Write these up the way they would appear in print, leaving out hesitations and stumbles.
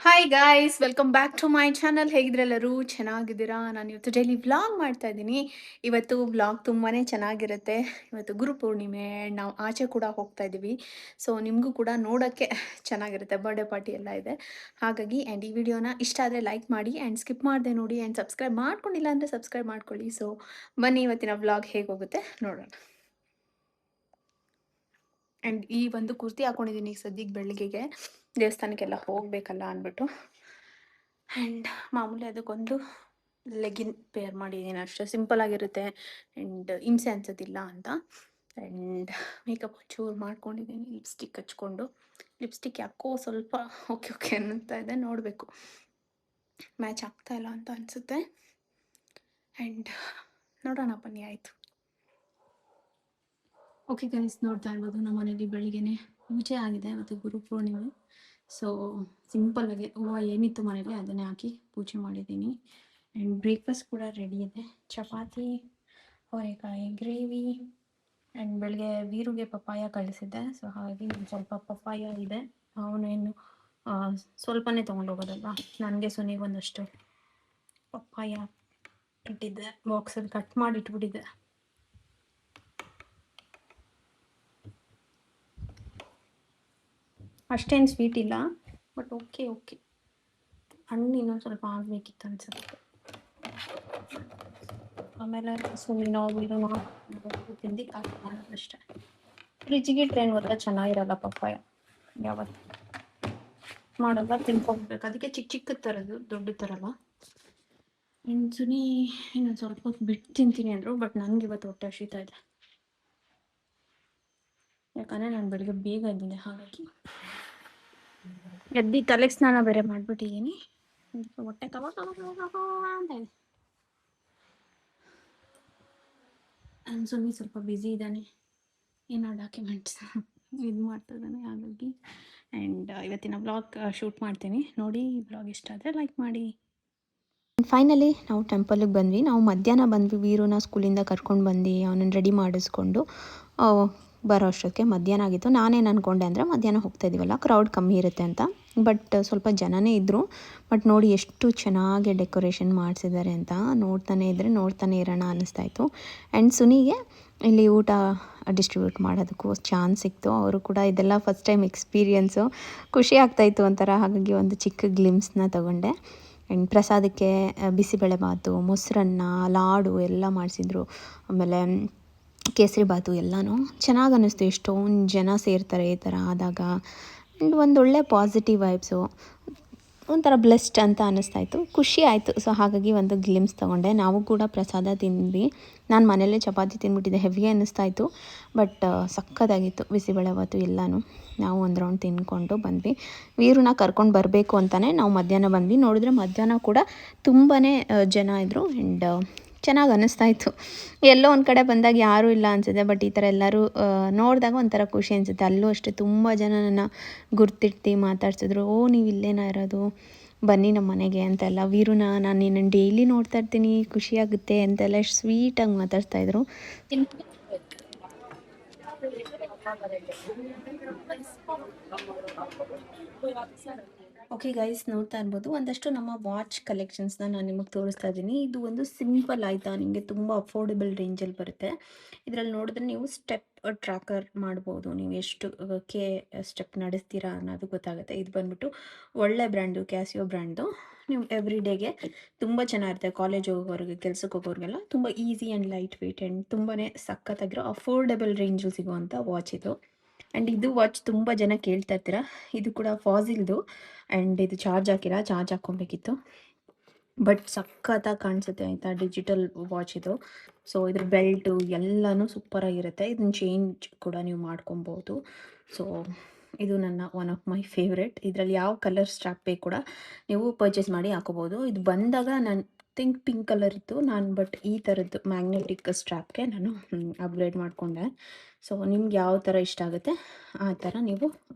Hi guys, welcome back to my channel. ಹೇಗಿದ್ರೆಲ್ಲರೂ ಚೆನ್ನಾಗಿದ್ದೀರಾ? ನಾನು ಇವತ್ತು ಡೈಲಿ ವ್ಲಾಗ್ ಮಾಡ್ತಾ ಇದ್ದೀನಿ. ಇವತ್ತು ವ್ಲಾಗ್ ತುಂಬಾ ಚೆನ್ನಾಗಿರುತ್ತೆ. ಇವತ್ತು ಗುರು ಪೂರ್ಣಿಮೆ, ನಾವು ಆಚೆ ಕೂಡ ಹೋಗ್ತಾ ಇದ್ದೀವಿ. ಸೊ ನಿಮಗೂ ಕೂಡ ನೋಡೋಕ್ಕೆ ಚೆನ್ನಾಗಿರುತ್ತೆ. ಬರ್ಡೇ ಪಾರ್ಟಿ ಎಲ್ಲ ಇದೆ ಹಾಗಾಗಿ. ಆ್ಯಂಡ್ ಈ ವಿಡಿಯೋನ ಇಷ್ಟ ಆದರೆ ಲೈಕ್ ಮಾಡಿ ಆ್ಯಂಡ್ ಸ್ಕಿಪ್ ಮಾಡದೆ ನೋಡಿ. ಆ್ಯಂಡ್ ಸಬ್ಸ್ಕ್ರೈಬ್ ಮಾಡ್ಕೊಂಡಿಲ್ಲ ಅಂದರೆ ಸಬ್ಸ್ಕ್ರೈಬ್ ಮಾಡ್ಕೊಳ್ಳಿ. ಸೊ ಬನ್ನಿ ಇವತ್ತಿನ ವ್ಲಾಗ್ ಹೇಗೆ ಹೋಗುತ್ತೆ ನೋಡೋಣ. ಆ್ಯಂಡ್ ಈ ಒಂದು ಕುರ್ತಿ ಹಾಕೊಂಡಿದ್ದೀನಿ ಈಗ ಸದ್ಯಕ್ಕೆ, ಬೆಳಗ್ಗೆಗೆ ದೇವಸ್ಥಾನಕ್ಕೆಲ್ಲ ಹೋಗಬೇಕಲ್ಲ ಅಂದ್ಬಿಟ್ಟು. ಆ್ಯಂಡ್ ಮಾಮೂಲಿ ಅದಕ್ಕೊಂದು ಲೆಗಿನ್ ಪೇರ್ ಮಾಡಿದ್ದೀನಿ ಅಷ್ಟೇ, ಸಿಂಪಲ್ ಆಗಿರುತ್ತೆ ಆ್ಯಂಡ್ ಹಿಂಸೆ ಅನ್ಸೋದಿಲ್ಲ ಅಂತ. ಆ್ಯಂಡ್ ಮೇಕಪ್ ಒಂಚೂರು ಮಾಡ್ಕೊಂಡಿದ್ದೀನಿ, ಲಿಪ್ಸ್ಟಿಕ್ ಹಚ್ಕೊಂಡು. ಲಿಪ್ಸ್ಟಿಕ್ ಯಾಕೋ ಸ್ವಲ್ಪ ಓಕೆ ಓಕೆ ಅನ್ನುತ್ತಾ ಇದೆ, ನೋಡಬೇಕು ಮ್ಯಾಚ್ ಆಗ್ತಾ ಇಲ್ಲ ಅಂತ ಅನಿಸುತ್ತೆ. ಆ್ಯಂಡ್ ನೋಡೋಣ ಬನ್ನಿ, ಆಯಿತು. ಓಕೆ ಗೈಸ್, ನೋಡ್ತಾ ಇರ್ಬೋದು ನಮ್ಮ ಮನೇಲಿ ಬೆಳಿಗ್ಗೆನೆ ಪೂಜೆ ಆಗಿದೆ ಮತ್ತು ಗುರು ಪೂರ್ಣಿಮೆ. ಸೊ ಸಿಂಪಲ್ಲಾಗಿ ಹೂವು ಏನಿತ್ತು ಮನೇಲಿ ಅದನ್ನೇ ಹಾಕಿ ಪೂಜೆ ಮಾಡಿದ್ದೀನಿ. ಆ್ಯಂಡ್ ಬ್ರೇಕ್ಫಾಸ್ಟ್ ಕೂಡ ರೆಡಿ ಇದೆ. ಚಪಾತಿ, ಅವರೆಕಾಯಿ ಗ್ರೇವಿ. ಆ್ಯಂಡ್ ಬೆಳಗ್ಗೆ ವೀರುಗೆ ಪಪ್ಪಾಯ ಕಳಿಸಿದ್ದೆ, ಸೊ ಹಾಗಾಗಿ ಸ್ವಲ್ಪ ಪಪ್ಪಾಯ ಇದೆ. ಅವನೇನು ಸ್ವಲ್ಪನೇ ತೊಗೊಂಡೋಗೋದಲ್ಲ, ನನಗೆ ಸುನಿಗೆ ಒಂದಷ್ಟು ಪಪ್ಪಾಯ ಇಟ್ಟಿದ್ದೆ, ಬಾಕ್ಸಲ್ಲಿ ಕಟ್ ಮಾಡಿ ಇಟ್ಬಿಟ್ಟಿದ್ದೆ. ಅಷ್ಟೇನು ಸ್ವೀಟ್ ಇಲ್ಲ, ಬಟ್ ಓಕೆ ಓಕೆ. ಹಣ್ಣು ಇನ್ನೊಂದು ಸ್ವಲ್ಪ ಆಗಬೇಕಿತ್ತು ಅನ್ಸುತ್ತೆ. ಆಮೇಲೆ ಸುಮ್ಮನೆ ತಿಂದು ಅಷ್ಟೇ. ಫ್ರಿಜ್ಜಿಗೆ ಟ್ರೈನ್ ಹೋದ್ರೆ ಚೆನ್ನಾಗಿರಲ್ಲ ಪಪ್ಪಾಯ, ಯಾವತ್ತು ಮಾಡಲ್ಲ, ತಿನ್ಕೊಬೇಕು. ಅದಕ್ಕೆ ಚಿಕ್ಕ ಚಿಕ್ಕ ಥರದ್ದು, ದೊಡ್ಡ ಥರಲ್ಲ. ಇನ್ನು ಸುನಿ ಇನ್ನೊಂದು ಸ್ವಲ್ಪ ಹೊತ್ತು ಬಿಟ್ಟು ತಿಂತೀನಿ ಅಂದರು, ಬಟ್ ನನಗೆ ಇವತ್ತು ಹೊಟ್ಟೆ ಹಸಿತಾ ಇದೆ. ಯಾಕಂದರೆ ನಾನು ಬೆಳಗ್ಗೆ ಬೇಗ ಇದ್ದೀನಿ, ಹಾಗಾಗಿ ಎದ್ದು ತಲೆಗೆ ಸ್ನಾನ ಬೇರೆ ಮಾಡಿಬಿಟ್ಟಿದ್ದೀನಿ. ಹೊಟ್ಟೆ ಅಂತ ಇದೆ. ನನ್ನ ಸುನಿ ಸ್ವಲ್ಪ ಬ್ಯುಸಿ ಇದ್ದಾನೆ, ಏನೋ ಡಾಕ್ಯುಮೆಂಟ್ಸ್ ಇದು ಮಾಡ್ತಾ ಇದ್ದಾನೆ, ಹಾಗಾಗಿ. ಆ್ಯಂಡ್ ಇವತ್ತಿನ ಬ್ಲಾಗ್ ಶೂಟ್ ಮಾಡ್ತೀನಿ ನೋಡಿ. ಬ್ಲಾಗ್ ಇಷ್ಟ ಆದರೆ ಲೈಕ್ ಮಾಡಿ. ಫೈನಲಿ ನಾವು ಟೆಂಪಲ್ಗೆ ಬಂದ್ವಿ. ನಾವು ಮಧ್ಯಾಹ್ನ ಬಂದ್ವಿ, ವೀರುನ ಸ್ಕೂಲಿಂದ ಕರ್ಕೊಂಡು ಬಂದು ಅವನನ್ನು ರೆಡಿ ಮಾಡಿಸ್ಕೊಂಡು ಬರೋ ಅಷ್ಟೊತ್ತಿಗೆ ಮಧ್ಯಾಹ್ನ ಆಗಿತ್ತು. ನಾನೇನು ಅಂದ್ಕೊಂಡೆ ಅಂದರೆ ಮಧ್ಯಾಹ್ನ ಹೋಗ್ತಾ ಇದೀವಲ್ಲ, ಕ್ರೌಡ್ ಕಮ್ಮಿ ಇರುತ್ತೆ ಅಂತ. ಬಟ್ ಸ್ವಲ್ಪ ಜನನೇ ಇದ್ದರು. ಬಟ್ ನೋಡಿ ಎಷ್ಟು ಚೆನ್ನಾಗಿ ಡೆಕೋರೇಷನ್ ಮಾಡಿಸಿದ್ದಾರೆ ಅಂತ, ನೋಡ್ತಾನೆ ಇರೋಣ ಅನ್ನಿಸ್ತಾಯಿತ್ತು. ಆ್ಯಂಡ್ ಸುನಿಗೆ ಇಲ್ಲಿ ಊಟ ಡಿಸ್ಟ್ರಿಬ್ಯೂಟ್ ಮಾಡೋದಕ್ಕೂ ಚಾನ್ಸ್ ಸಿಕ್ತು. ಅವರು ಕೂಡ ಇದೆಲ್ಲ ಫಸ್ಟ್ ಟೈಮ್ ಎಕ್ಸ್ಪೀರಿಯೆನ್ಸು, ಖುಷಿ ಆಗ್ತಾಯಿತ್ತು ಒಂಥರ. ಹಾಗಾಗಿ ಒಂದು ಚಿಕ್ಕ ಗ್ಲಿಮ್ಸ್ನ ತೊಗೊಂಡೆ. ಆ್ಯಂಡ್ ಪ್ರಸಾದಕ್ಕೆ ಬಿಸಿಬೇಳೆಬಾತು, ಮೊಸರನ್ನ, ಲಾಡು ಎಲ್ಲ ಮಾಡಿಸಿದ್ರು. ಆಮೇಲೆ ಕೇಸರಿ ಬಾತು ಎಲ್ಲನೂ ಚೆನ್ನಾಗಿ ಅನ್ನಿಸ್ತು. ಎಷ್ಟೊಂದು ಜನ ಸೇರ್ತಾರೆ ಈ ಥರ ಆದಾಗ. ಆ್ಯಂಡ್ ಒಂದೊಳ್ಳೆ ಪಾಸಿಟಿವ್ ವೈಬ್ಸು, ಒಂಥರ ಬ್ಲೆಸ್ಡ್ ಅಂತ ಅನ್ನಿಸ್ತಾಯಿತ್ತು, ಖುಷಿ ಆಯಿತು. ಸೊ ಹಾಗಾಗಿ ಒಂದು ಗ್ಲಿಮ್ಸ್ ತೊಗೊಂಡೆ. ನಾವು ಕೂಡ ಪ್ರಸಾದ ತಿಂದ್ವಿ. ನಾನು ಮನೆಯಲ್ಲೇ ಚಪಾತಿ ತಿಂದ್ಬಿಟ್ಟಿದ್ದೆ, ಹೆವಿ ಅನ್ನಿಸ್ತಾಯಿತ್ತು. ಬಟ್ ಸಕ್ಕತ್ತಾಗಿತ್ತು ಬಿಸಿಬೇಳೆಬಾತು ಎಲ್ಲನೂ. ನಾವು ಒಂದು ರೌಂಡ್ ತಿಂದ್ಕೊಂಡು ಬಂದ್ವಿ. ವೀರುನ ಕರ್ಕೊಂಡು ಬರಬೇಕು ಅಂತಲೇ ನಾವು ಮಧ್ಯಾಹ್ನ ಬಂದ್ವಿ. ನೋಡಿದ್ರೆ ಮಧ್ಯಾಹ್ನ ಕೂಡ ತುಂಬಾ ಜನ ಇದ್ದರು. ಆ್ಯಂಡ್ ಚೆನ್ನಾಗಿ ಅನ್ನಿಸ್ತಾಯಿತ್ತು. ಎಲ್ಲೋ ಒಂದು ಕಡೆ ಬಂದಾಗ ಯಾರೂ ಇಲ್ಲ ಅನಿಸುತ್ತೆ, ಬಟ್ ಈ ಥರ ಎಲ್ಲರೂ ನೋಡಿದಾಗ ಒಂಥರ ಖುಷಿ ಅನಿಸುತ್ತೆ. ಅಲ್ಲೂ ಅಷ್ಟೇ ತುಂಬ ಜನ ನನ್ನ ಗುರ್ತಿಟ್ಟು ಮಾತಾಡ್ಸಿದ್ರು. ಓ, ನೀವು ಇಲ್ಲೇನಾ ಇರೋದು, ಬನ್ನಿ ನಮ್ಮ ಮನೆಗೆ ಅಂತೆಲ್ಲ. ವೀರುನ ನಾನು ನಿನ್ನನ್ನು ಡೈಲಿ ನೋಡ್ತಾ ಇರ್ತೀನಿ, ಖುಷಿಯಾಗುತ್ತೆ ಅಂತೆಲ್ಲ ಎಷ್ಟು ಸ್ವೀಟಾಗಿ ಮಾತಾಡ್ತಾಯಿದ್ರು. ಓಕೆ ಗೈಸ್, ನೋಡ್ತಾ ಇರ್ಬೋದು ಒಂದಷ್ಟು ನಮ್ಮ ವಾಚ್ ಕಲೆಕ್ಷನ್ಸ್ನ ನಾನು ನಿಮಗೆ ತೋರಿಸ್ತಾ ಇದ್ದೀನಿ. ಇದು ಒಂದು ಸಿಂಪಲ್ ಆಯಿತಾ, ನಿಮಗೆ ತುಂಬ ಅಫೋರ್ಡೆಬಲ್ ರೇಂಜಲ್ಲಿ ಬರುತ್ತೆ. ಇದರಲ್ಲಿ ನೋಡಿದ್ರೆ ನೀವು ಸ್ಟೆಪ್ ಟ್ರ್ಯಾಕರ್ ಮಾಡ್ಬೋದು, ನೀವು ಎಷ್ಟು ಸ್ಟೆಪ್ ನಡೆಸ್ತೀರಾ ಅನ್ನೋದು ಗೊತ್ತಾಗುತ್ತೆ. ಇದು ಬಂದ್ಬಿಟ್ಟು ಒಳ್ಳೆ ಬ್ರ್ಯಾಂಡು, ಕ್ಯಾಸಿಯೋ ಬ್ರ್ಯಾಂಡು. ನೀವು ಎವ್ರಿ ಡೇಗೆ ತುಂಬ ಚೆನ್ನಾಗಿರುತ್ತೆ. ಕಾಲೇಜ್ ಹೋಗೋರಿಗೆ, ಕೆಲ್ಸಕ್ಕೆ ಹೋಗೋರಿಗೆಲ್ಲ ತುಂಬ easy and light weight and ತುಂಬಾ ಸಖತ್ತಾಗಿರೋ ಅಫೋರ್ಡೆಬಲ್ ರೇಂಜಲ್ಲಿ ಸಿಗುವಂಥ ವಾಚ್ ಇದು. ಆ್ಯಂಡ್ ಇದು ವಾಚ್ ತುಂಬ ಜನ ಕೇಳ್ತಾ ಇರ್ತೀರ. ಇದು ಕೂಡ ಫಾಸಿಲ್ದು. ಆ್ಯಂಡ್ ಇದು ಚಾರ್ಜ್ ಹಾಕ್ಕೊಬೇಕಿತ್ತು. ಬಟ್ ಸಖತ್ತಾಗಿ ಕಾಣಿಸುತ್ತೆ ಆಯಿತಾ, ಡಿಜಿಟಲ್ ವಾಚ್ ಇದು. ಸೊ ಇದ್ರ ಬೆಲ್ಟು ಎಲ್ಲನೂ ಸೂಪರಾಗಿರುತ್ತೆ. ಇದನ್ನ ಚೇಂಜ್ ಕೂಡ ನೀವು ಮಾಡ್ಕೊಬೋದು. ಸೊ ಇದು ನನ್ನ ಒನ್ ಆಫ್ ಮೈ ಫೇವ್ರೆಟ್. ಇದರಲ್ಲಿ ಯಾವ ಕಲರ್ ಸ್ಟ್ರಾಪ್ ಬೇಕು ಕೂಡ ನೀವು ಪರ್ಚೇಸ್ ಮಾಡಿ ಹಾಕೋಬೋದು. ಇದು ಬಂದಾಗ ನಾನು ಪಿಂಕ್ ಕಲರ್ ಇತ್ತು ಬಟ್ ಈ ಥರದ್ದು ಮ್ಯಾಗ್ನೆಟಿಕ್ ಸ್ಟ್ರಾಪ್ಗೆ ನಾನು ಅಪ್ಗ್ರೇಡ್ ಮಾಡಿಕೊಂಡೆ. ಸೊ ನಿಮ್ಗೆ ಯಾವ ಥರ ಇಷ್ಟ ಆಗುತ್ತೆ ಆ ಥರ ನೀವು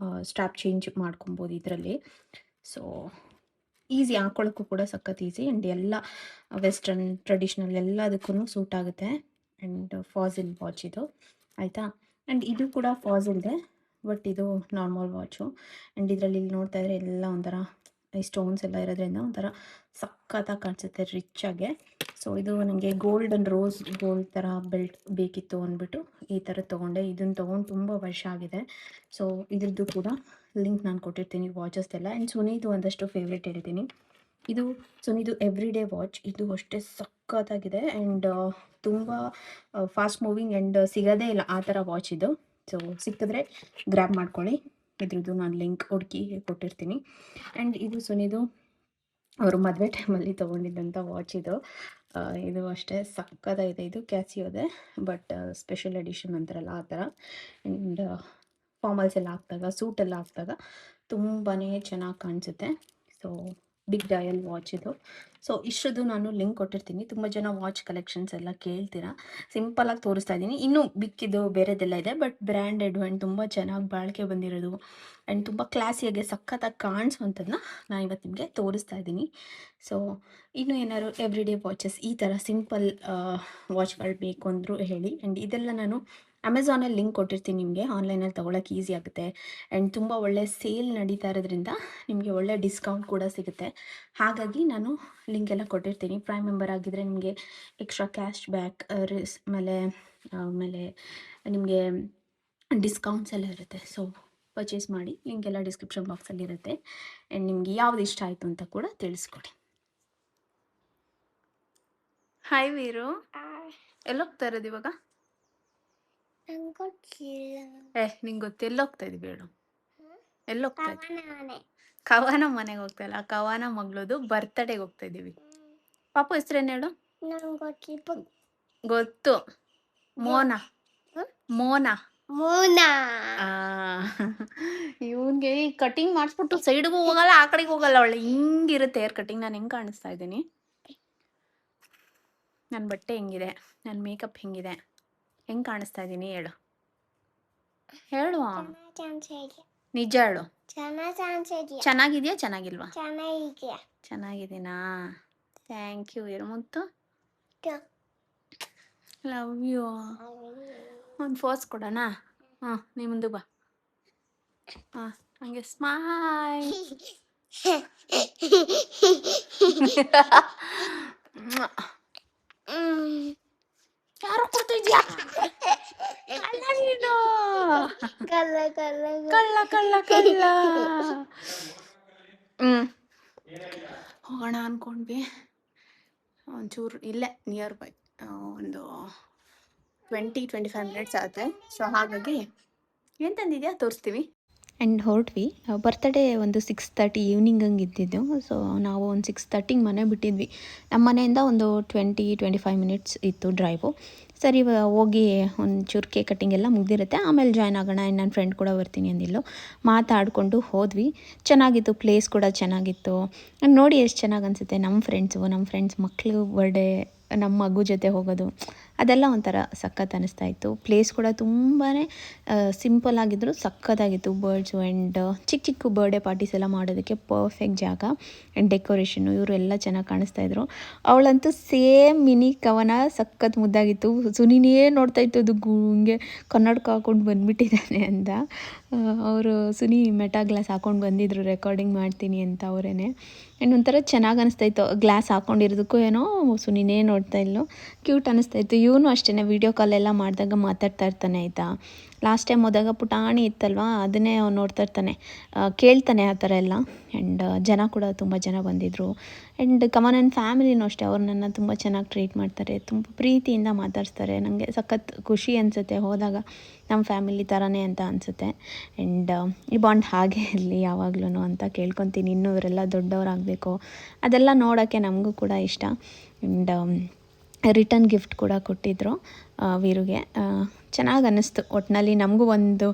ಸ್ಟ್ರಾಪ್ ಚೇಂಜ್ ಮಾಡ್ಕೊಬೋದು ಇದರಲ್ಲಿ. ಸೊ ಈಸಿ, ಹಾಕೊಳ್ಳೋಕ್ಕೂ ಕೂಡ ಸಖತ್ ಈಸಿ. ಆ್ಯಂಡ್ ಎಲ್ಲ ವೆಸ್ಟರ್ನ್, ಟ್ರೆಡಿಷ್ನಲ್ ಎಲ್ಲದಕ್ಕೂ ಸೂಟ್ ಆಗುತ್ತೆ. ಆ್ಯಂಡ್ ಫಾಸಿಲ್ ವಾಚ್ ಇದು ಆಯಿತಾ. ಆ್ಯಂಡ್ ಇದು ಕೂಡ ಫಾಸಿಲ್ದೆ, ಬಟ್ ಇದು ನಾರ್ಮಲ್ ವಾಚು. ಆ್ಯಂಡ್ ಇದರಲ್ಲಿ ನೋಡ್ತಾ ಇದ್ರೆ ಎಲ್ಲ ಒಂಥರ ಈ ಸ್ಟೋನ್ಸ್ ಎಲ್ಲ ಇರೋದ್ರಿಂದ ಒಂಥರ ಸಖತ್ತಾಗಿ ಕಾಣಿಸುತ್ತೆ ರಿಚ್ಚಾಗೆ. ಸೊ ಇದು ನನಗೆ ಗೋಲ್ಡ್ ಥರ ಬೆಲ್ಟ್ ಬೇಕಿತ್ತು ಅಂದ್ಬಿಟ್ಟು ಈ ಥರ ತೊಗೊಂಡೆ. ಇದನ್ನು ತೊಗೊಂಡು ತುಂಬ ವರ್ಷ ಆಗಿದೆ. ಸೊ ಇದ್ರದ್ದು ಕೂಡ ಲಿಂಕ್ ನಾನು ಕೊಟ್ಟಿರ್ತೀನಿ ವಾಚಸ್ದೆಲ್ಲ. ಆ್ಯಂಡ್ ಸುನಿದು ಒಂದಷ್ಟು ಫೇವ್ರೇಟ್ ಹೇಳ್ತೀನಿ. ಇದು ಸುನಿದು ಎವ್ರಿ ಡೇ ವಾಚ್. ಇದು ಅಷ್ಟೇ ಸಖತ್ತಾಗಿದೆ ಆ್ಯಂಡ್ ತುಂಬ ಫಾಸ್ಟ್ ಮೂವಿಂಗ್ ಆ್ಯಂಡ್ ಸಿಗೋದೇ ಇಲ್ಲ ಆ ಥರ ವಾಚ್ ಇದು. ಸೊ ಸಿಕ್ಕಿದ್ರೆ ಗ್ರ್ಯಾಬ್ ಮಾಡ್ಕೊಳ್ಳಿ. ಇದ್ರದ್ದು ನಾನು ಲಿಂಕ್ ಹುಡುಕಿ ಕೊಟ್ಟಿರ್ತೀನಿ. ಆ್ಯಂಡ್ ಇದು ಸುನಿದು ಅವರು ಮದುವೆ ಟೈಮಲ್ಲಿ ತೊಗೊಂಡಿದ್ದಂಥ ವಾಚ್ ಇದು. ಇದು ಅಷ್ಟೇ ಸಕ್ಕತ್ತಾಗಿದೆ. ಇದು ಕ್ಯಾಸಿಯೋದೆ, ಬಟ್ ಸ್ಪೆಷಲ್ ಎಡಿಷನ್ ಅಂತಾರಲ್ಲ ಆ ಥರ. ಆ್ಯಂಡ್ ಫಾರ್ಮಲ್ಸ್ ಎಲ್ಲ ಹಾಕಿದಾಗ, ಸೂಟೆಲ್ಲ ಹಾಕಿದಾಗ ತುಂಬಾ ಚೆನ್ನಾಗಿ ಕಾಣಿಸುತ್ತೆ. ಸೊ ಬಿಗ್ ಡಯಲ್ ವಾಚ್ ಇದು. ಸೊ ಇಷ್ಟದ್ದು ನಾನು ಲಿಂಕ್ ಕೊಟ್ಟಿರ್ತೀನಿ. ತುಂಬ ಜನ ವಾಚ್ ಕಲೆಕ್ಷನ್ಸ್ ಎಲ್ಲ ಕೇಳ್ತೀರಾ. ಸಿಂಪಲಾಗಿ ತೋರಿಸ್ತಾ ಇದ್ದೀನಿ. ಇನ್ನೂ ಬಿಕ್ಕಿದ್ದು ಬೇರೆದೆಲ್ಲ ಇದೆ, ಬಟ್ ಬ್ರ್ಯಾಂಡೆಡ್ ಆ್ಯಂಡ್ ತುಂಬ ಚೆನ್ನಾಗಿ ಬಾಳಿಕೆ ಬಂದಿರೋದು ಆ್ಯಂಡ್ ತುಂಬ ಕ್ಲಾಸಿಯಾಗಿ ಸಖತ್ತಾಗಿ ಕಾಣಿಸುವಂಥದ್ದನ್ನ ನಾನು ಇವತ್ತು ನಿಮಗೆ ತೋರಿಸ್ತಾ ಇದ್ದೀನಿ. ಸೊ ಇನ್ನೂ ಏನಾದ್ರು ಎವ್ರಿ ಡೇ ವಾಚಸ್ ಈ ಥರ ಸಿಂಪಲ್ ವಾಚ್ಗಳು ಬೇಕು ಅಂದರೂ ಹೇಳಿ. ಆ್ಯಂಡ್ ಇದೆಲ್ಲ ನಾನು ಅಮೆಝಾನಲ್ಲಿ ಲಿಂಕ್ ಕೊಟ್ಟಿರ್ತೀನಿ ನಿಮಗೆ. ಆನ್ಲೈನಲ್ಲಿ ತೊಗೊಳಕ್ಕೆ ಈಸಿ ಆಗುತ್ತೆ ಆ್ಯಂಡ್ ತುಂಬ ಒಳ್ಳೆ ಸೇಲ್ ನಡೀತಾ ಇರೋದ್ರಿಂದ ನಿಮಗೆ ಒಳ್ಳೆ ಡಿಸ್ಕೌಂಟ್ ಕೂಡ ಸಿಗುತ್ತೆ. ಹಾಗಾಗಿ ನಾನು ಲಿಂಕ್ ಎಲ್ಲ ಕೊಟ್ಟಿರ್ತೀನಿ. ಪ್ರೈಮ್ ಮೆಂಬರ್ ಆಗಿದ್ದರೆ ನಿಮಗೆ ಎಕ್ಸ್ಟ್ರಾ ಕ್ಯಾಶ್ ಬ್ಯಾಕ್ ಆಮೇಲೆ ನಿಮಗೆ ಡಿಸ್ಕೌಂಟ್ಸ್ ಎಲ್ಲ ಇರುತ್ತೆ. ಸೊ ಪರ್ಚೇಸ್ ಮಾಡಿ. ಲಿಂಕ್ ಎಲ್ಲ ಡಿಸ್ಕ್ರಿಪ್ಷನ್ ಬಾಕ್ಸಲ್ಲಿ ಇರುತ್ತೆ. ಆ್ಯಂಡ್ ನಿಮಗೆ ಯಾವ್ದು ಇಷ್ಟ ಆಯಿತು ಅಂತ ಕೂಡ ತಿಳಿಸ್ಕೊಡಿ. ಹಾಯ್ ವೀರು, ಎಲ್ಲೋಗ್ತಾ ಇರೋದು ಇವಾಗ? ನಿಂಗೆ ಗೊತ್ತು ಎಲ್ಲೋಗ್ತಾ ಇದ್ದೀವಿ ಹೇಳು. ಎಲ್ಲೋಗ್ತಾ ಇದ್ದೀವಿ? ಕವನ ಮನೆಗೆ ಹೋಗ್ತಾ ಇಲ್ಲ, ಕವನ ಮಗಳದು ಬರ್ತಡೇಗೆ ಹೋಗ್ತಾ ಇದ್ದೀವಿ. ಪಾಪು ಹೆಸ್ರೇನು ಹೇಳು? ಗೊತ್ತು, ಮೋನಾ. ಮೋನಾ ಮೋನಾ. ಇವನ್ಗೆ ಈ ಕಟಿಂಗ್ ಮಾಡಿಸ್ಬಿಟ್ಟು ಸೈಡ್ಗೂ ಹೋಗಲ್ಲ, ಆ ಕಡೆಗೆ ಹೋಗಲ್ಲ. ಒಳ್ಳೆ ಹಿಂಗಿರುತ್ತೆ ಹೇರ್ ಕಟಿಂಗ್. ನಾನು ಹೆಂಗೆ ಕಾಣಿಸ್ತಾ ಇದ್ದೀನಿ? ನನ್ನ ಬಟ್ಟೆ ಹೆಂಗಿದೆ, ನನ್ನ ಮೇಕಪ್ ಹೆಂಗಿದೆ, ಹೆಂಗೆ ಕಾಣಿಸ್ತಾ ಇದ್ದೀನಿ ಹೇಳು. ಹೇಳು, ನಿಜ ಹೇಳು. ಚೆನ್ನಾಗಿದೆಯಾ ಚೆನ್ನಾಗಿಲ್ವಾ? ಚೆನ್ನಾಗಿದ್ದೀನಾ? ಥ್ಯಾಂಕ್ ಯು ವೀರು ಮುತ್ತು. Love you. ಒಂದು ಫೋಸ್ ಕೊಡೋಣ? ಹಾಂ, ನೀ ಮುಂದೆ ಬಾ. ಹಾಂ, ಹಂಗೆ ಸ್ಮೈಲ್. ಯಾರು ಕೊಡ್ತಿದ್ಯಾ? ಅಲ್ಲ ನೀನು ಕಳ್ಳ ಕಳ್ಳ ಕಳ್ಳ. ಹೋಗೋಣ ಅಂದ್ಕೊಂಡ್ವಿ. ಒಂಚೂರು ಇಲ್ಲೇ ನಿಯರ್ ಬೈ ಒಂದು 20-25 ಮಿನಿಟ್ಸ್ ಆಗುತ್ತೆ. ಸೊ ಹಾಗಾಗಿ ಏನು ತಂದಿದ್ಯಾ ತೋರಿಸ್ತೀವಿ. ಆ್ಯಂಡ್ ಹೊರಟ್ವಿ. ಬರ್ತಡೇ ಒಂದು 6:30 ಈವ್ನಿಂಗ್ ಹಂಗೆ ಇದ್ದಿದ್ದು. ಸೊ ನಾವು ಒಂದು 6:30ಗೆ ಮನೆ ಬಿಟ್ಟಿದ್ವಿ. ನಮ್ಮ ಮನೆಯಿಂದ ಒಂದು 20-25 ಮಿನಿಟ್ಸ್ ಇತ್ತು ಡ್ರೈವು. ಸರಿ ಹೋಗಿ ಒಂಚೂರು ಕೇಕ್ ಕಟ್ಟಿಂಗ್ ಎಲ್ಲ ಮುಗ್ದಿರುತ್ತೆ, ಆಮೇಲೆ ಜಾಯ್ನ್ ಆಗೋಣ. ಆ್ಯಂಡ್ ನನ್ನ ಫ್ರೆಂಡ್ ಕೂಡ ಬರ್ತೀನಿ ಅಂದಿಲ್ಲ. ಮಾತಾಡಿಕೊಂಡು ಹೋದ್ವಿ. ಚೆನ್ನಾಗಿತ್ತು, ಪ್ಲೇಸ್ ಕೂಡ ಚೆನ್ನಾಗಿತ್ತು. ನೋಡಿ ಎಷ್ಟು ಚೆನ್ನಾಗಿ ಅನಿಸುತ್ತೆ. ನಮ್ಮ ಫ್ರೆಂಡ್ಸ್ ಮಕ್ಕಳು ಬರ್ಡೇ ನಮ್ಮ ಮಗು ಜೊತೆ ಹೋಗೋದು ಅದೆಲ್ಲ ಒಂಥರ ಸಖತ್ ಅನ್ನಿಸ್ತಾ ಇತ್ತು. ಪ್ಲೇಸ್ ಕೂಡ ತುಂಬಾ ಸಿಂಪಲ್ ಆಗಿದ್ದರು, ಸಖತ್ತಾಗಿತ್ತು. ಬರ್ಡ್ಸು ಆ್ಯಂಡ್ ಚಿಕ್ಕ ಚಿಕ್ಕ ಬರ್ಡೇ ಪಾರ್ಟೀಸ್ ಎಲ್ಲ ಮಾಡೋದಕ್ಕೆ ಪರ್ಫೆಕ್ಟ್ ಜಾಗ. ಆ್ಯಂಡ್ ಡೆಕೋರೇಷನ್ನು ಇವರು ಎಲ್ಲ ಚೆನ್ನಾಗಿ ಕಾಣಿಸ್ತಾಯಿದ್ರು. ಅವಳಂತೂ ಸೇಮ್ ಮಿನಿ ಕವನ ಸಖತ್ ಮುದ್ದಾಗಿತ್ತು. ಸುನಿನೇ ನೋಡ್ತಾಯಿತ್ತು, ಅದು ಹಿಂಗೆ ಕನ್ನಡಕ ಹಾಕ್ಕೊಂಡು ಬಂದುಬಿಟ್ಟಿದ್ದಾನೆ ಅಂತ. ಅವರು ಸುನಿ ಮೆಟಾ ಗ್ಲಾಸ್ ಹಾಕ್ಕೊಂಡು ಬಂದಿದ್ರು ರೆಕಾರ್ಡಿಂಗ್ ಮಾಡ್ತೀನಿ ಅಂತ ಅವರೇನೆ. ಆ್ಯಂಡ್ ಒಂಥರ ಚೆನ್ನಾಗಿ ಅನಿಸ್ತಾಯಿತ್ತು. ಗ್ಲಾಸ್ ಹಾಕ್ಕೊಂಡಿರೋದಕ್ಕೂ ಏನೋ ಸುನಿನೇ ನೋಡ್ತಾ ಇಲ್ಲೋ ಕ್ಯೂಟ್ ಅನ್ನಿಸ್ತಾಯಿತ್ತು. ಇವನು ಅಷ್ಟೇ ವೀಡಿಯೋ ಕಾಲೆಲ್ಲ ಮಾಡಿದಾಗ ಮಾತಾಡ್ತಾ ಇರ್ತಾನೆ ಆಯಿತಾ. ಲಾಸ್ಟ್ ಟೈಮ್ ಹೋದಾಗ ಪುಟಾಣಿ ಇತ್ತಲ್ವ, ಅದನ್ನೇ ಅವ್ನು ನೋಡ್ತಾ ಇರ್ತಾನೆ, ಕೇಳ್ತಾನೆ ಆ ಥರ ಎಲ್ಲ. ಆ್ಯಂಡ್ ಜನ ಕೂಡ ತುಂಬ ಜನ ಬಂದಿದ್ದರು. ಆ್ಯಂಡ್ ಕಮನ್ ಆ್ಯಂಡ್ ಫ್ಯಾಮಿಲಿನೂ ಅಷ್ಟೇ, ಅವ್ರು ನನ್ನ ತುಂಬ ಚೆನ್ನಾಗಿ ಟ್ರೀಟ್ ಮಾಡ್ತಾರೆ, ತುಂಬ ಪ್ರೀತಿಯಿಂದ ಮಾತಾಡಿಸ್ತಾರೆ. ನನಗೆ ಸಖತ್ ಖುಷಿ ಅನಿಸುತ್ತೆ ಹೋದಾಗ, ನಮ್ಮ ಫ್ಯಾಮಿಲಿ ಥರನೇ ಅಂತ ಅನಿಸುತ್ತೆ. ಆ್ಯಂಡ್ ಈ ಬಾಂಡ್ ಹಾಗೆ ಇರಲಿ ಯಾವಾಗ್ಲೂ ಅಂತ ಕೇಳ್ಕೊತೀನಿ. ಇನ್ನೂ ಇವರೆಲ್ಲ ದೊಡ್ಡವರಾಗಬೇಕು, ಅದೆಲ್ಲ ನೋಡೋಕ್ಕೆ ನಮಗೂ ಕೂಡ ಇಷ್ಟ. ಆ್ಯಂಡ್ ರಿಟರ್ನ್ ಗಿಫ್ಟ್ ಕೂಡ ಕೊಟ್ಟಿದ್ದರು ವೀರುಗೆ. ಚೆನ್ನಾಗಿ ಅನ್ನಿಸ್ತು. ಒಟ್ಟಿನಲ್ಲಿ ನಮಗೂ ಒಂದು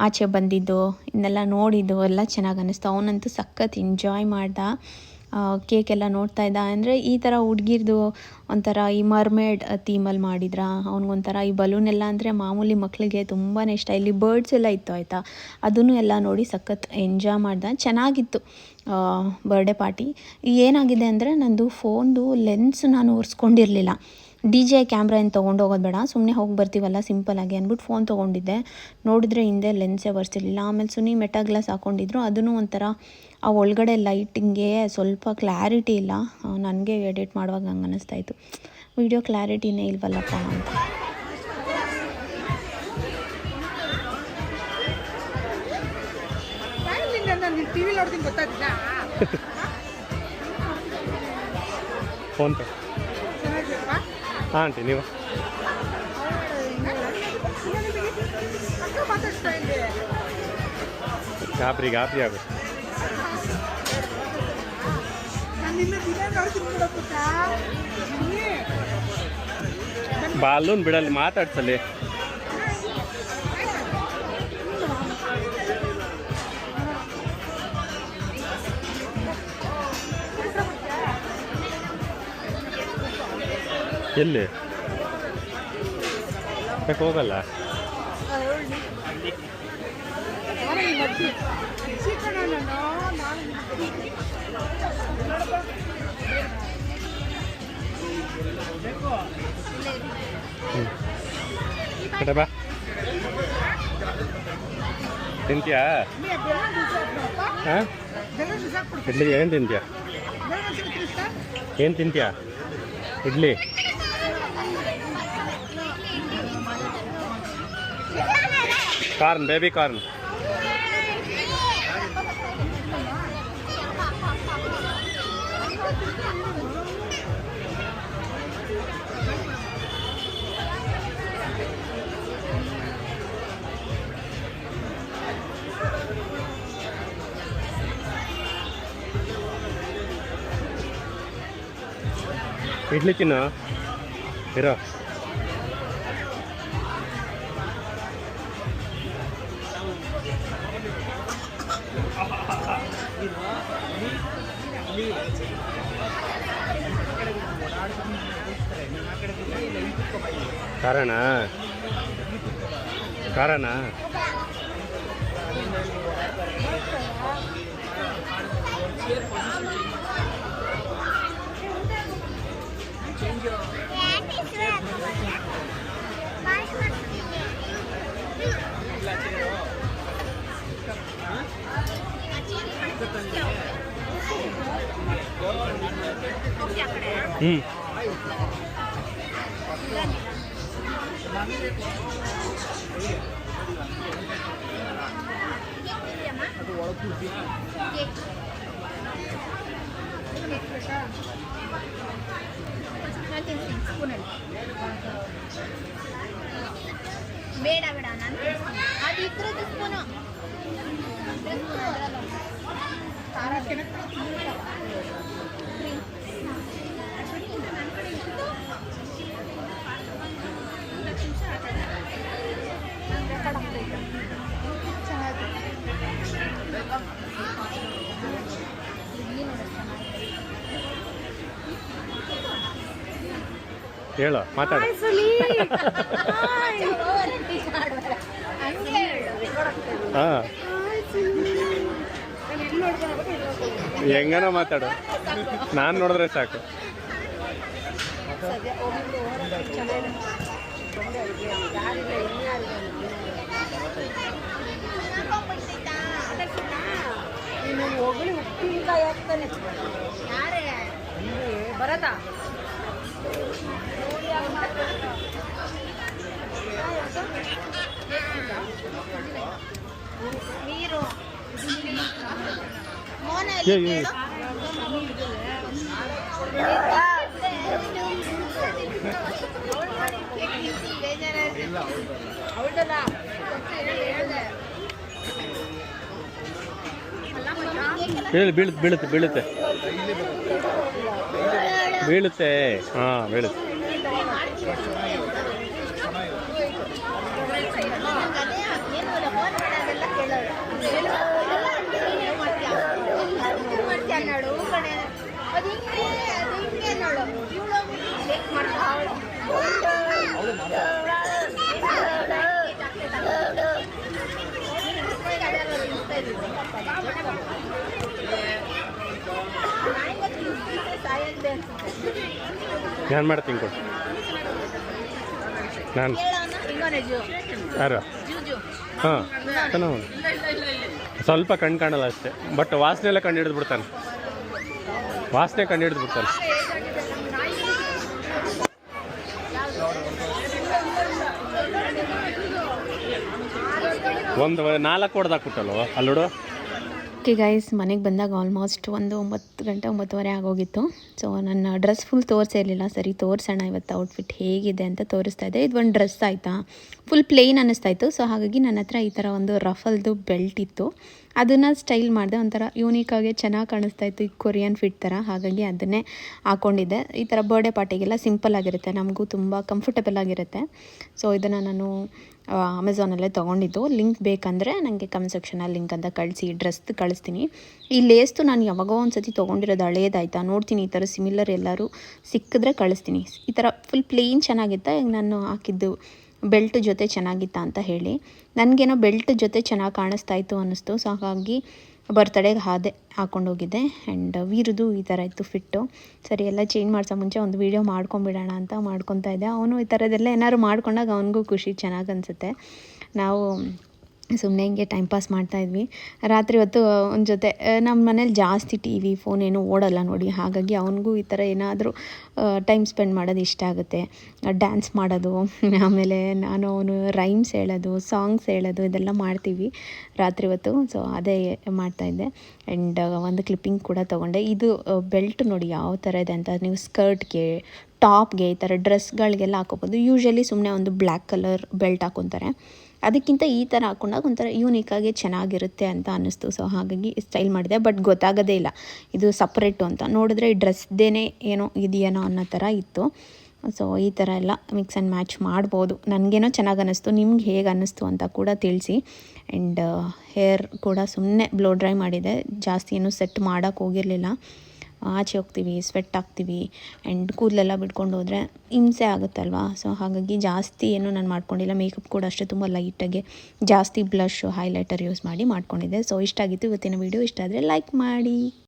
ಆಚೆ ಬಂದಿದ್ದು ಇನ್ನೆಲ್ಲ ನೋಡಿದ್ದು ಎಲ್ಲ ಚೆನ್ನಾಗಿ ಅನ್ನಿಸ್ತು. ಅವನಂತೂ ಸಖತ್ ಎಂಜಾಯ್ ಮಾಡ್ದ. ಕೇಕೆಲ್ಲ ನೋಡ್ತಾ ಇದ್ದ. ಅಂದರೆ ಈ ಥರ ಹುಡ್ಗಿರ್ದು ಒಂಥರ ಈ ಮರ್ಮೇಡ್ ಥೀಮಲ್ಲಿ ಮಾಡಿದ್ರ. ಅವ್ನಿಗೊಂಥರ ಈ ಬಲೂನೆಲ್ಲ ಅಂದರೆ ಮಾಮೂಲಿ ಮಕ್ಕಳಿಗೆ ತುಂಬಾ ಇಷ್ಟ. ಇಲ್ಲಿ ಬರ್ಡ್ಸ್ ಎಲ್ಲ ಇತ್ತು ಆಯಿತಾ, ಅದನ್ನು ಎಲ್ಲ ನೋಡಿ ಸಖತ್ ಎಂಜಾಯ್ ಮಾಡ್ದ. ಚೆನ್ನಾಗಿತ್ತು ಬರ್ಡೇ ಪಾರ್ಟಿ. ಏನಾಗಿದೆ ಅಂದರೆ ನಂದು ಫೋನ್ದು ಲೆನ್ಸ್ ನಾನು ಒರೆಸ್ಕೊಂಡಿರಲಿಲ್ಲ. DJI ಕ್ಯಾಮ್ರಾ ಏನು ತೊಗೊಂಡು ಹೋಗೋದು ಬೇಡ, ಸುಮ್ಮನೆ ಹೋಗಿ ಬರ್ತೀವಲ್ಲ ಸಿಂಪಲ್ಲಾಗಿ ಅಂದ್ಬಿಟ್ಟು ಫೋನ್ ತೊಗೊಂಡಿದ್ದೆ. ನೋಡಿದರೆ ಹಿಂದೆ ಲೆನ್ಸೇ ಬರ್ತಿರ್ಲಿಲ್ಲ. ಆಮೇಲೆ ಸುನಿ ಮೆಟಾ ಗ್ಲಾಸ್ ಹಾಕ್ಕೊಂಡಿದ್ರು, ಅದೂ ಒಂಥರ ಆ ಒಳಗಡೆ ಲೈಟಿಂಗ್ಗೆ ಸ್ವಲ್ಪ ಕ್ಲಾರಿಟಿ ಇಲ್ಲ. ನನಗೆ ಎಡಿಟ್ ಮಾಡುವಾಗ ಹಂಗೆ ಅನ್ನಿಸ್ತಾಯಿತ್ತು, ವಿಡಿಯೋ ಕ್ಲಾರಿಟಿನೇ ಇಲ್ವಲ್ಲಪ್ಪ ಅಂತ. ಫೋನ್ ಪೇ ಹಾಂ ಆಂಟಿ ನೀವು ಗಾಬರಿ ಆಗುತ್ತೆ. ಬಾಲೂನ್ ಬಿಡಲ್ಲಿ ಮಾತಾಡ್ಸಲ್ಲಿ. ಎಲ್ಲಿ ಹೋಗಲ್ಲ ಬಾ. ತಿಂತೀಯಾ? ಹಾಂ ಇಡ್ಲಿ ಏನು ತಿಂತೀಯಾ? ಏನು ತಿಂತೀಯಾ? Idli corn, baby corn. Idli ತಿನ್ನು ಇರೋ. ಕಾರಣ ಬೇಡ ಬೇಡ ನಾನು ಅದು ಇದ್ರದ್ದು ಸ್ಪೂನು ಹೇಳು, ಮಾತಾಡು. ಹಾಂ ಹೆಂಗನ ಮಾತಾಡು, ನಾನು ನೋಡಿದ್ರೆ ಸಾಕು. ಹೋಗಲಿ ಉಪ್ಪಿನಕಾಯಿ ಹಾಕ್ತಾನೆ ಯಾರೇ ಬರದಾ ನೀರು ಮೋನ ಹೇಳಿ, ಬೀಳುತ್ತೆ ಬೀಳುತ್ತೆ. ಹಾಂ ಬೀಳುತ್ತೆ. ನಾನು ಮಾಡ್ತೀನಿ ಕೊಡು. ನಾನು ಕೇಳೋಣ ಹಿಂಗೋನೆ ಜೂ ಯಾರು ಜೂ ಜೂ ಹಾಂ ಚೆನ್ನಾಗಿ ಸ್ವಲ್ಪ ಕಣ್ಣು ಕಾಣಲ್ಲ ಅಷ್ಟೇ ಬಟ್ ವಾಸನೆ ಎಲ್ಲ ಕಂಡು ಹಿಡಿದು ಬಿಡ್ತಾನೆ ವಾಸನೆ ಕಂಡು ಹಿಡಿದು ಬಿಡ್ತಾನೆ ಒಂದು 4 ಹೊಡೆದಾಕ್ಬಿಟ್ಟಲ್ವ ಅಲ್ಲೋಡು. ಓಕೆ ಗೈಸ್, ಮನೆಗೆ ಬಂದಾಗ ಆಲ್ಮೋಸ್ಟ್ 9 ಗಂಟೆ 9:15 ಆಗೋಗಿತ್ತು. ಸೊ ನನ್ನ ಡ್ರೆಸ್ ಫುಲ್ ತೋರಿಸೇ ಇರಲಿಲ್ಲ. ಸರಿ ತೋರಿಸೋಣ ಇವತ್ತು ಔಟ್ಫಿಟ್ ಹೇಗಿದೆ ಅಂತ ತೋರಿಸ್ತಾ ಇದ್ದೆ. ಇದು ಒಂದು ಡ್ರೆಸ್ ಆಯಿತಾ, ಫುಲ್ ಪ್ಲೇನ್ ಅನ್ನಿಸ್ತಾ ಇತ್ತು. ಸೊ ಹಾಗಾಗಿ ನನ್ನ ಹತ್ರ ಈ ಥರ ಒಂದು ರಫಲ್ದು ಬೆಲ್ಟ್ ಇತ್ತು, ಅದನ್ನು ಸ್ಟೈಲ್ ಮಾಡಿದೆ. ಒಂಥರ ಯೂನಿಕಾಗಿ ಚೆನ್ನಾಗಿ ಕಾಣಿಸ್ತಾ ಇತ್ತು, ಈ ಕೊರಿಯನ್ ಫಿಟ್ ಥರ. ಹಾಗಾಗಿ ಅದನ್ನೇ ಹಾಕ್ಕೊಂಡಿದ್ದೆ. ಈ ಥರ ಬರ್ಡೇ ಪಾರ್ಟಿಗೆಲ್ಲ ಸಿಂಪಲ್ ಆಗಿರುತ್ತೆ, ನಮಗೂ ತುಂಬ ಕಂಫರ್ಟಬಲ್ ಆಗಿರುತ್ತೆ. ಸೊ ಇದನ್ನು ನಾನು ಅಮೆಝಾನಲ್ಲೇ ತೊಗೊಂಡಿದ್ದು. ಲಿಂಕ್ ಬೇಕಂದರೆ ನನಗೆ ಕಮೆಂಟ್ ಸೆಕ್ಷನಲ್ಲಿ ಲಿಂಕ್ ಅಂತ ಕಳಿಸಿ, ಡ್ರೆಸ್ದು ಕಳಿಸ್ತೀನಿ. ಈ ಲೇಸ್ತು ನಾನು ಯಾವಾಗೋ ಒಂದು ಸತಿ ತೊಗೊಂಡಿರೋದು ಹಳೇದಾಯ್ತಾ, ನೋಡ್ತೀನಿ ಈ ಥರ ಸಿಮಿಲರ್ ಎಲ್ಲರೂ ಸಿಕ್ಕಿದ್ರೆ ಕಳಿಸ್ತೀನಿ. ಈ ಥರ ಫುಲ್ ಪ್ಲೇನ್ ಚೆನ್ನಾಗಿತ್ತ, ಈಗ ನಾನು ಹಾಕಿದ್ದು ಬೆಲ್ಟ್ ಜೊತೆ ಚೆನ್ನಾಗಿತ್ತ ಅಂತ ಹೇಳಿ. ನನಗೇನೋ ಬೆಲ್ಟ್ ಜೊತೆ ಚೆನ್ನಾಗಿ ಕಾಣಿಸ್ತಾ ಇತ್ತು ಅನ್ನಿಸ್ತು. ಸೊ ಹಾಗಾಗಿ ಬರ್ತಡೇಗೆ ಹಾದೆ ಹಾಕ್ಕೊಂಡೋಗಿದ್ದೆ. ಆ್ಯಂಡ್ ವೀರದು ಈ ಥರ ಇತ್ತು ಫಿಟ್ಟು. ಸರಿ ಎಲ್ಲ ಚೇಂಜ್ ಮಾಡ್ಸೋ ಮುಂಚೆ ಒಂದು ವೀಡಿಯೋ ಮಾಡ್ಕೊಂಬಿಡೋಣ ಅಂತ ಮಾಡ್ಕೊತಾ ಇದ್ದೆ. ಅವನು ಈ ಥರದ್ದೆಲ್ಲ ಏನಾದ್ರು ಮಾಡ್ಕೊಂಡಾಗ ಅವನಿಗೂ ಖುಷಿ, ಚೆನ್ನಾಗಿ ಅನಿಸುತ್ತೆ. ನಾವು ಸುಮ್ಮನೆ ಹಿಂಗೆ ಟೈಮ್ ಪಾಸ್ ಮಾಡ್ತಾಯಿದ್ವಿ. ರಾತ್ರಿ ಹೊತ್ತು ಒಂದು ಜೊತೆ ನಮ್ಮ ಮನೇಲಿ ಜಾಸ್ತಿ ಟಿ ವಿ ಫೋನ್ ಏನೂ ಓಡಲ್ಲ ನೋಡಿ. ಹಾಗಾಗಿ ಅವನಿಗೂ ಈ ಥರ ಏನಾದರೂ ಟೈಮ್ ಸ್ಪೆಂಡ್ ಮಾಡೋದು ಇಷ್ಟ ಆಗುತ್ತೆ. ಡ್ಯಾನ್ಸ್ ಮಾಡೋದು, ಆಮೇಲೆ ನಾನು ಅವನು ರೈಮ್ಸ್ ಹೇಳೋದು, ಸಾಂಗ್ಸ್ ಹೇಳೋದು, ಇದೆಲ್ಲ ಮಾಡ್ತೀವಿ ರಾತ್ರಿ ಹೊತ್ತು. ಸೊ ಅದೇ ಮಾಡ್ತಾಯಿದ್ದೆ. ಆ್ಯಂಡ್ ಒಂದು ಕ್ಲಿಪ್ಪಿಂಗ್ ಕೂಡ ತೊಗೊಂಡೆ. ಇದು ಬೆಲ್ಟ್ ನೋಡಿ ಯಾವ ಥರ ಇದೆ ಅಂತ. ನೀವು ಸ್ಕರ್ಟ್ಗೆ, ಟಾಪ್ಗೆ, ಈ ಥರ ಡ್ರೆಸ್ಗಳಿಗೆಲ್ಲ ಹಾಕೋಬೋದು. ಯೂಶ್ವಲಿ ಸುಮ್ಮನೆ ಒಂದು ಬ್ಲ್ಯಾಕ್ ಕಲರ್ ಬೆಲ್ಟ್ ಹಾಕ್ಕೊತಾರೆ. ಅದಕ್ಕಿಂತ ಈ ಥರ ಹಾಕ್ಕೊಂಡಾಗ ಒಂಥರ ಯೂನಿಕಾಗಿ ಚೆನ್ನಾಗಿರುತ್ತೆ ಅಂತ ಅನ್ನಿಸ್ತು. ಸೊ ಹಾಗಾಗಿ ಸ್ಟೈಲ್ ಮಾಡಿದೆ. ಬಟ್ ಗೊತ್ತಾಗೋದೇ ಇಲ್ಲ ಇದು ಸಪ್ರೇಟು ಅಂತ. ನೋಡಿದ್ರೆ ಈ ಡ್ರೆಸ್ದೇನೆ ಏನೋ ಇದೆಯೇನೋ ಅನ್ನೋ ಥರ ಇತ್ತು. ಸೊ ಈ ಥರ ಎಲ್ಲ ಮಿಕ್ಸ್ ಆ್ಯಂಡ್ ಮ್ಯಾಚ್ ಮಾಡ್ಬೋದು. ನನಗೇನೋ ಚೆನ್ನಾಗಿ ಅನ್ನಿಸ್ತು, ನಿಮ್ಗೆ ಹೇಗೆ ಅನ್ನಿಸ್ತು ಅಂತ ಕೂಡ ತಿಳಿಸಿ. ಆ್ಯಂಡ್ ಹೇರ್ ಕೂಡ ಸುಮ್ಮನೆ ಬ್ಲೋ ಡ್ರೈ ಮಾಡಿದೆ, ಜಾಸ್ತಿ ಏನೂ ಸೆಟ್ ಮಾಡೋಕ್ಕೆ ಹೋಗಿರಲಿಲ್ಲ. ಆಚೆ ಹೋಗ್ತೀವಿ, ಸ್ವೆಟ್ ಹಾಕ್ತೀವಿ, ಆ್ಯಂಡ್ ಕೂದಲೆಲ್ಲ ಬಿಟ್ಕೊಂಡು ಹೋದರೆ ಹಿಂಸೆ ಆಗುತ್ತಲ್ವ. ಸೊ ಹಾಗಾಗಿ ಜಾಸ್ತಿ ಏನು ನಾನು ಮಾಡ್ಕೊಂಡಿಲ್ಲ. ಮೇಕಪ್ ಕೂಡ ಅಷ್ಟೇ ತುಂಬ ಲೈಟಾಗಿ, ಜಾಸ್ತಿ ಬ್ಲಷ್ ಹೈಲೈಟರ್ ಯೂಸ್ ಮಾಡಿ ಮಾಡ್ಕೊಂಡಿದ್ದೆ. ಸೊ ಇಷ್ಟ ಆಗಿತ್ತು ಇವತ್ತಿನ ವೀಡಿಯೋ. ಇಷ್ಟ ಆದರೆ ಲೈಕ್ ಮಾಡಿ.